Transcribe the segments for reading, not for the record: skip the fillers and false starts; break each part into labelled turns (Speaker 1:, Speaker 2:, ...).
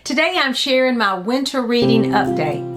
Speaker 1: Today I'm sharing my winter reading update.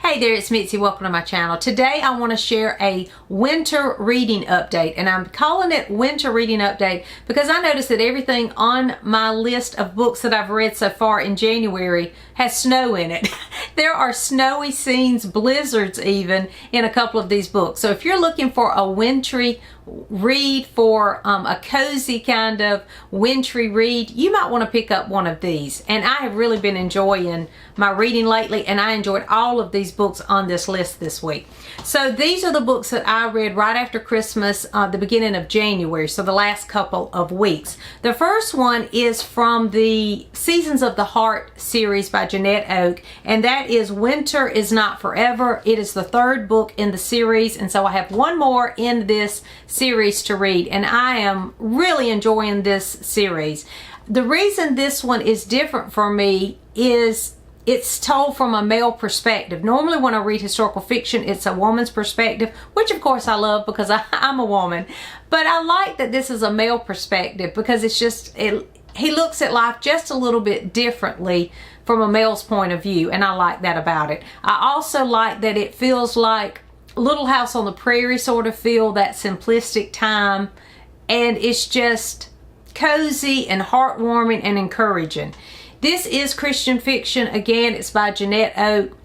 Speaker 1: Hey there, it's Mitzi. Welcome to my channel. Today I want to share a winter reading update, and I'm calling it winter reading update because I noticed that everything on my list of books that I've read so far in January has snow in it. There are snowy scenes, blizzards even, in a couple of these books. So if you're looking for a wintry read, for a cozy kind of wintry read, you might want to pick up one of these. And I have really been enjoying my reading lately, and I enjoyed all of these books on this list this week. So these are the books that I read right after Christmas, the beginning of January, so the last couple of weeks. The first one is from the Seasons of the Heart series by Jeanette Oke, and that is Winter is Not Forever. It is the third book in the series, and so I have one more in this series to read, and I am really enjoying this series. The reason this one is different for me is it's told from a male perspective. Normally when I read historical fiction, it's a woman's perspective, which of course I love because I'm a woman. But I like that this is a male perspective because it's just, he looks at life just a little bit differently from a male's point of view, and I like that about it. I also like that it feels like Little House on the Prairie sort of feel, that simplistic time, and it's just cozy and heartwarming and encouraging. This is Christian fiction. Again, it's by Jeanette Oke.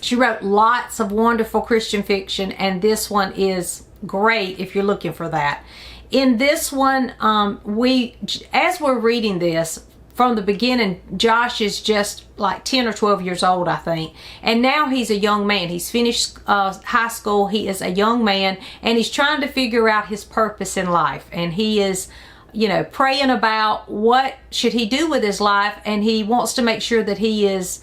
Speaker 1: She wrote lots of wonderful Christian fiction, and this one is great if you're looking for that. In this one, as we're reading this, from the beginning, Josh is just like 10 or 12 years old, I think. And now he's a young man. He's finished high school. He is a young man, and he's trying to figure out his purpose in life. And he is, you know, praying about what should he do with his life, and he wants to make sure that he is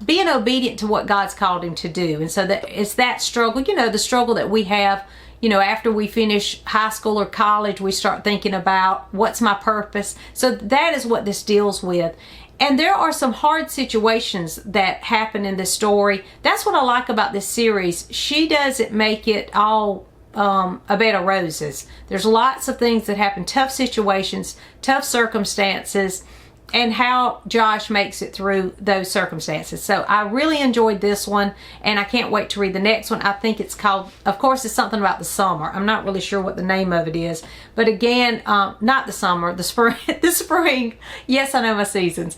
Speaker 1: being obedient to what God's called him to do. And so that it's that struggle, you know, the struggle that we have, you know, after we finish high school or college, we start thinking about what's my purpose. So that is what this deals with. And there are some hard situations that happen in this story. That's what I like about this series. She doesn't make it all a bed of roses. There's lots of things that happen, tough situations, tough circumstances, and how Josh makes it through those circumstances. So I really enjoyed this one, and I can't wait to read the next one. I think it's called, of course, it's something about the summer. I'm not really sure what the name of it is, but again, not the summer, the spring. The spring. Yes, I know my seasons.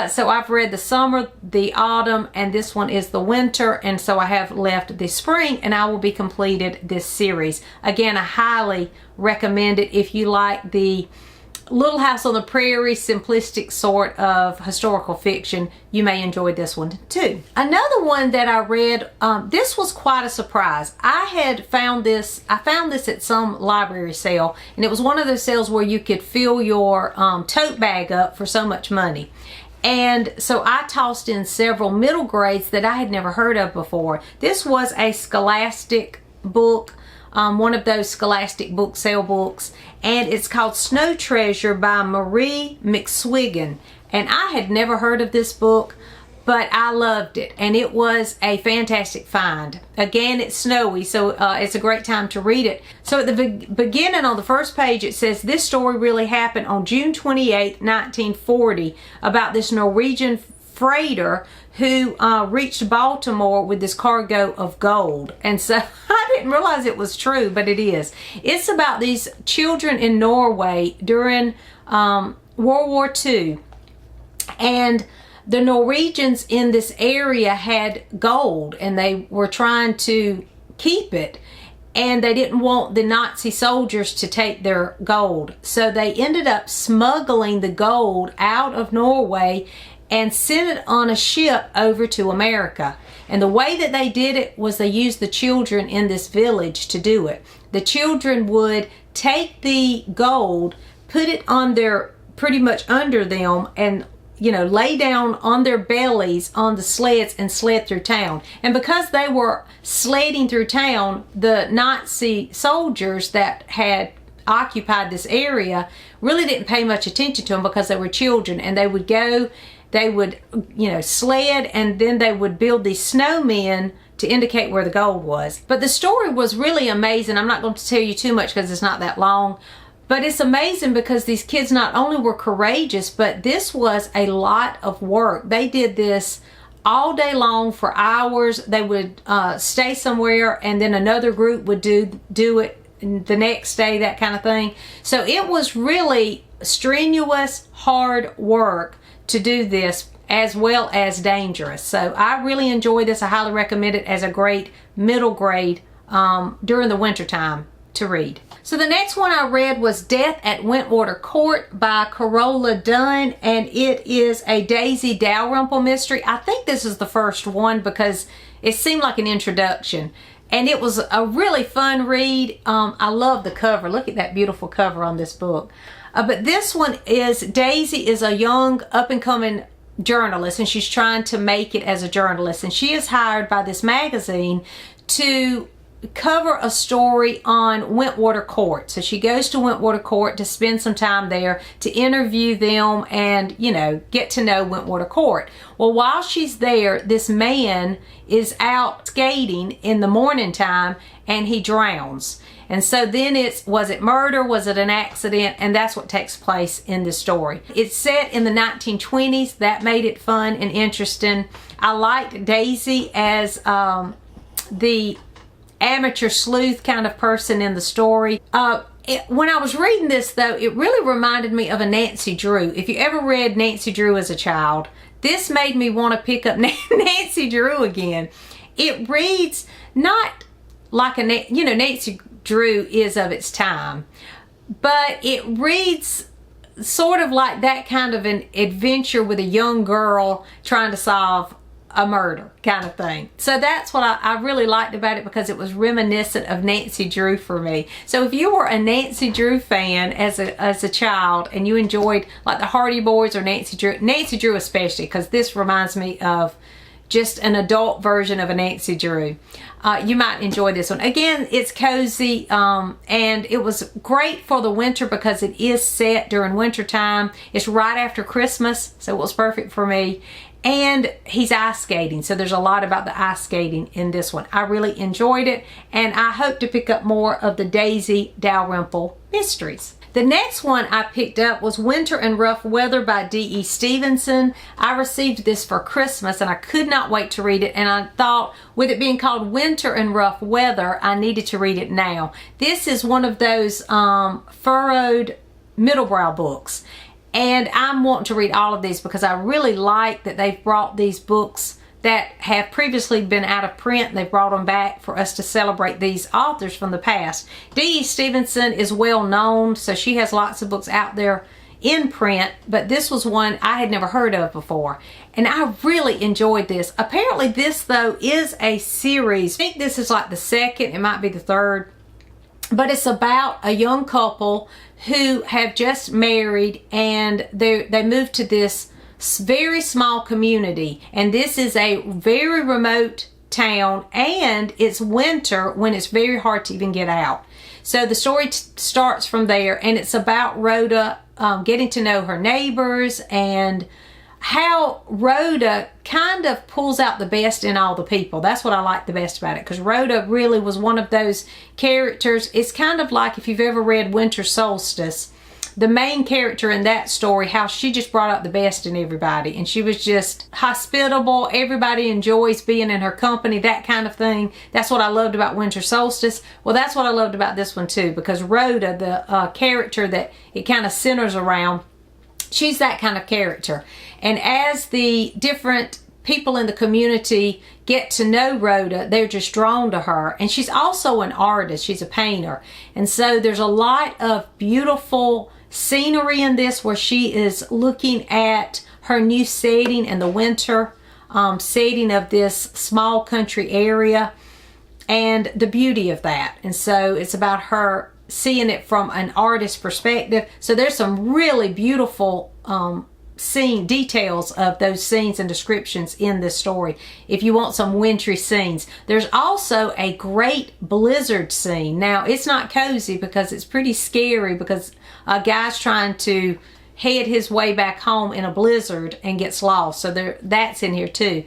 Speaker 1: So I've read the summer, the autumn, and this one is the winter, and so I have left the spring, and I will be completed this series. Again, I highly recommend it if you like the Little House on the Prairie, simplistic sort of historical fiction. You may enjoy this one too. Another one that I read, this was quite a surprise. I found this at some library sale, and it was one of those sales where you could fill your tote bag up for so much money. And so I tossed in several middle grades that I had never heard of before. This was a Scholastic book, one of those Scholastic book sale books, and it's called Snow Treasure by Marie McSwiggan. And I had never heard of this book, but I loved it, and it was a fantastic find. Again, it's snowy, so it's a great time to read it. So at the beginning, on the first page, it says, this story really happened on June 28, 1940, about this Norwegian freighter who reached Baltimore with this cargo of gold. And so I didn't realize it was true, but it is. It's about these children in Norway during World War II. And the Norwegians in this area had gold, and they were trying to keep it. And they didn't want the Nazi soldiers to take their gold. So they ended up smuggling the gold out of Norway and sent it on a ship over to America. And the way that they did it was they used the children in this village to do it. The children would take the gold, put it on their, pretty much under them, and you know, lay down on their bellies on the sleds and sled through town. And because they were sledding through town, the Nazi soldiers that had occupied this area really didn't pay much attention to them because they were children, and they would go they would, sled, and then they would build these snowmen to indicate where the gold was. But the story was really amazing. I'm not going to tell you too much because it's not that long. But it's amazing because these kids not only were courageous, but this was a lot of work. They did this all day long for hours. They would stay somewhere, and then another group would do it the next day, that kind of thing. So it was really strenuous, hard work to do this, as well as dangerous. So I really enjoy this. I highly recommend it as a great middle grade during the winter time to read. So the next one I read was Death at Wentwater Court by Carola Dunn, and it is a Daisy Dalrymple mystery. I think this is the first one because it seemed like an introduction, and it was a really fun read. I love the cover. Look at that beautiful cover on this book. But this one is, Daisy is a young up-and-coming journalist, and she's trying to make it as a journalist, and she is hired by this magazine to cover a story on Wentwater Court. So she goes to Wentwater Court to spend some time there to interview them and, get to know Wentwater Court. Well, while she's there, this man is out skating in the morning time and he drowns. And so then was it murder? Was it an accident? And that's what takes place in this story. It's set in the 1920s. That made it fun and interesting. I liked Daisy as the amateur sleuth kind of person in the story. When I was reading this, though, it really reminded me of a Nancy Drew. If you ever read Nancy Drew as a child, this made me want to pick up Nancy Drew again. It reads not like Nancy Drew is of its time, but it reads sort of like that kind of an adventure with a young girl trying to solve a murder kind of thing. So that's what I really liked about it, because it was reminiscent of Nancy Drew for me. So if you were a Nancy Drew fan as a child and you enjoyed like the Hardy Boys or Nancy Drew especially, because this reminds me of just an adult version of a Nancy Drew, you might enjoy this one. Again, it's cozy, and it was great for the winter because it is set during winter time. It's right after Christmas, so it was perfect for me. And he's ice skating, so there's a lot about the ice skating in this one. I really enjoyed it, and I hope to pick up more of the Daisy Dalrymple mysteries. The next one I picked up was Winter and Rough Weather by D.E. Stevenson. I received this for Christmas, and I could not wait to read it, and I thought, with it being called Winter and Rough Weather, I needed to read it now. This is one of those furrowed middlebrow books. And I'm wanting to read all of these because I really like that they've brought these books that have previously been out of print. They've brought them back for us to celebrate these authors from the past. D.E. Stevenson is well known, so she has lots of books out there in print, but this was one I had never heard of before. And I really enjoyed this. Apparently this, though, is a series. I think this is like the second, it might be the third. But it's about a young couple who have just married, and they moved to this very small community. And this is a very remote town, and it's winter when it's very hard to even get out. So the story starts from there, and it's about Rhoda getting to know her neighbors and how Rhoda kind of pulls out the best in all the people. That's what I like the best about it, because Rhoda really was one of those characters. It's kind of like if you've ever read Winter Solstice, the main character in that story, how she just brought out the best in everybody, and she was just hospitable. Everybody enjoys being in her company, that kind of thing. That's what I loved about Winter Solstice. Well, that's what I loved about this one too, because Rhoda, the character that it kind of centers around, she's that kind of character. And as the different people in the community get to know Rhoda, they're just drawn to her. And she's also an artist. She's a painter. And so there's a lot of beautiful scenery in this, where she is looking at her new setting and the winter setting of this small country area and the beauty of that. And so it's about her seeing it from an artist's perspective. So there's some really beautiful scene details of those scenes and descriptions in this story if you want some wintry scenes. There's also a great blizzard scene. Now, it's not cozy because it's pretty scary, because a guy's trying to head his way back home in a blizzard and gets lost. So that's in here too.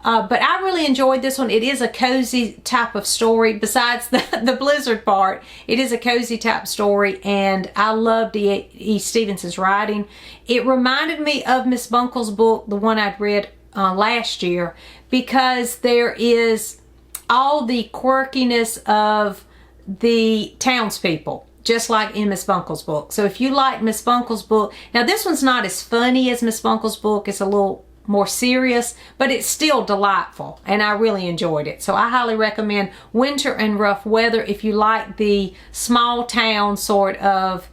Speaker 1: But I really enjoyed this one. It is a cozy type of story. Besides the blizzard part, it is a cozy type story, and I loved E. Stevenson's writing. It reminded me of Miss Bunkle's book, the one I'd read last year, because there is all the quirkiness of the townspeople, just like in Miss Bunkle's book. So if you like Miss Bunkle's book, now this one's not as funny as Miss Bunkle's book. It's a little more serious, but it's still delightful, and I really enjoyed it. So I highly recommend Winter and Rough Weather. If you like the small town sort of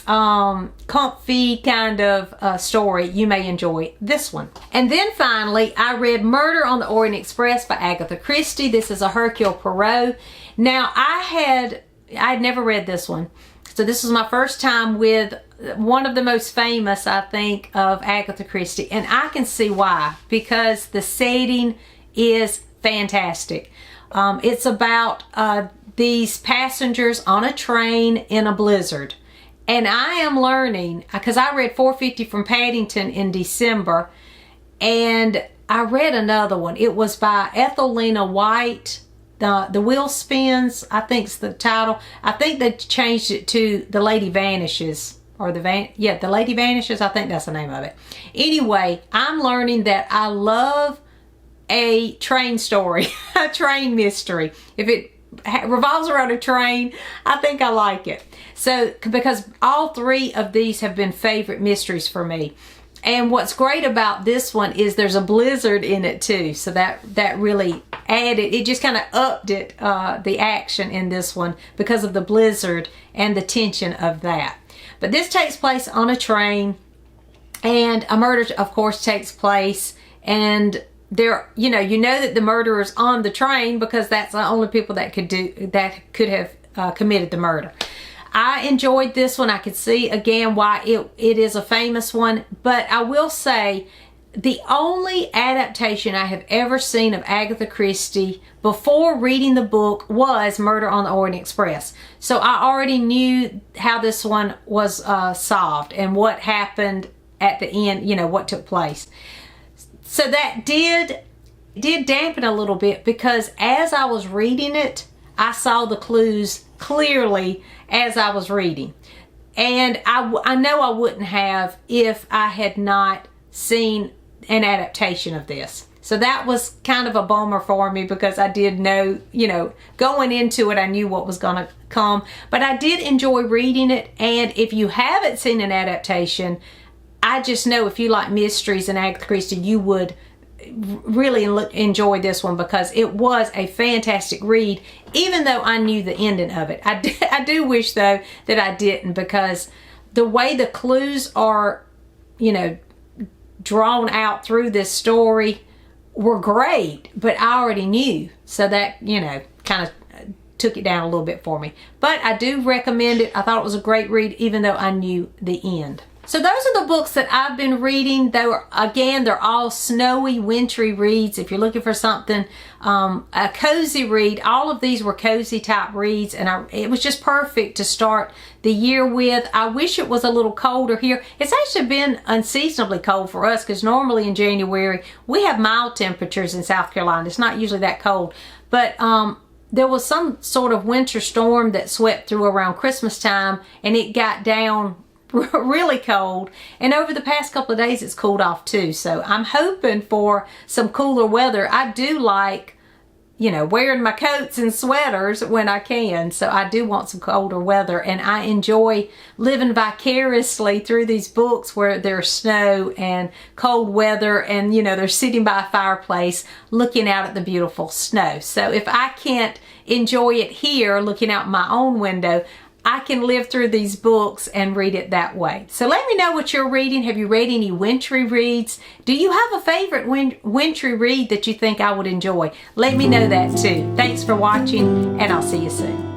Speaker 1: comfy kind of story, you may enjoy this one. And then finally, I read Murder on the Orient Express by Agatha Christie. This is a Hercule Poirot. Now I'd never read this one, so this was my first time with one of the most famous, I think, of Agatha Christie, and I can see why, because the setting is fantastic. It's about these passengers on a train in a blizzard, and I am learning, because I read 450 from Paddington in December, and I read another one. It was by Ethelena White. The Wheel Spins, I think is the title. I think they changed it to The Lady Vanishes. Or The Lady Vanishes, I think that's the name of it. Anyway, I'm learning that I love a train story, a train mystery. If it revolves around a train, I think I like it. So, because all three of these have been favorite mysteries for me. And what's great about this one is there's a blizzard in it too. So that really added, it just kind of upped it, the action in this one because of the blizzard and the tension of that. But this takes place on a train, and a murder, of course, takes place, and there, you know that the murderer's on the train because that's the only people that could have committed the murder. I enjoyed this one. I could see again why it is a famous one, but I will say the only adaptation I have ever seen of Agatha Christie before reading the book was Murder on the Orient Express. So I already knew how this one was solved and what happened at the end, what took place. So that did dampen a little bit, because as I was reading it, I saw the clues clearly as I was reading. And I know I wouldn't have if I had not seen an adaptation of this. So that was kind of a bummer for me, because I did know, going into it, I knew what was going to come. But I did enjoy reading it. And if you haven't seen an adaptation, I just know if you like mysteries and Agatha Christie, you would really enjoy this one, because it was a fantastic read, even though I knew the ending of it. I do wish, though, that I didn't, because the way the clues are, drawn out through this story were great, but I already knew. So that, kind of took it down a little bit for me. But I do recommend it. I thought it was a great read, even though I knew the end. So those are the books that I've been reading. They're all snowy, wintry reads. If you're looking for something, a cozy read, all of these were cozy type reads, and it was just perfect to start the year with. I wish it was a little colder here. It's actually been unseasonably cold for us, because normally in January we have mild temperatures in South Carolina. It's not usually that cold, but there was some sort of winter storm that swept through around Christmas time, and it got down really cold, and over the past couple of days it's cooled off too. So I'm hoping for some cooler weather. I do like, wearing my coats and sweaters when I can, so I do want some colder weather, and I enjoy living vicariously through these books where there's snow and cold weather, and they're sitting by a fireplace looking out at the beautiful snow. So if I can't enjoy it here looking out my own window, I can live through these books and read it that way. So let me know what you're reading. Have you read any wintry reads? Do you have a favorite wintry read that you think I would enjoy? Let me know that too. Thanks for watching, and I'll see you soon.